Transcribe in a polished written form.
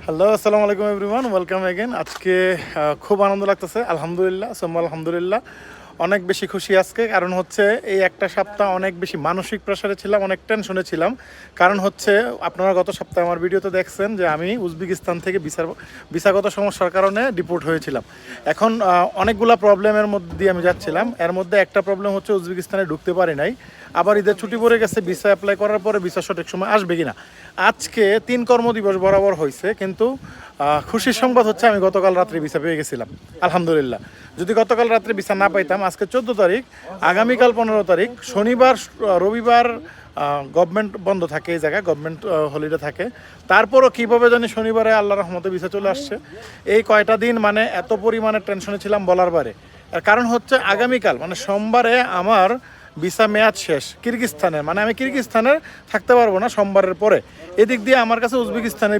Hello, আসসালামু আলাইকুম everyone, welcome again. আজকে খুব আনন্দ লাগতেছে, আলহামদুলিল্লাহ সোম্মা আলহামদুলিল্লাহ। অনেক বেশি খুশি আজকে, কারণ হচ্ছে এই একটা সপ্তাহ অনেক বেশি মানসিক প্রেশারে ছিলাম, অনেক টেনশনে ছিলাম। কারণ হচ্ছে আপনারা গত সপ্তাহে আমার ভিডিওতে দেখছেন যে আমি উজবেকিস্তান থেকে ভিসাগত সমস্যার কারণে ডিপোর্ট হয়েছিলাম। এখন অনেকগুলা প্রবলেমের মধ্যে দিয়ে আমি যাচ্ছিলাম। এর মধ্যে একটা প্রবলেম হচ্ছে উজবেকিস্তানে ঢুকতে পারি নাই। আবার ঈদের ছুটি পড়ে গেছে, ভিসা অ্যাপ্লাই করার পরে ভিসা সঠিক সময় আসবে কিনা। আজকে 3 কর্মদিবস বরাবর হয়েছে, কিন্তু খুশির সংবাদ হচ্ছে আমি গতকাল রাত্রে ভিসা পেয়ে গেছিলাম আলহামদুলিল্লাহ। যদি গতকাল রাত্রে ভিসা না পাইতাম, আজকে 14 তারিখ, আগামীকাল 15 তারিখ, শনিবার রবিবার গভর্নমেন্ট বন্ধ থাকে, এই জায়গায় গভর্নমেন্ট হলিডে থাকে। তারপরও কীভাবে জানি শনিবারে আল্লাহ রহমতে ভিসা চলে আসছে। এই কয়টা দিন মানে এত পরিমাণে টেনশনে ছিলাম বলার বাইরে। এর কারণ হচ্ছে আগামীকাল মানে সোমবারে আমার ভিসা মেয়াদ শেষ কিরগিজস্তানের, মানে আমি কিরগিজস্তানে থাকতে পারবো না সোমবারের পরে। এদিক দিয়ে আমার কাছে উজবেকিস্তানের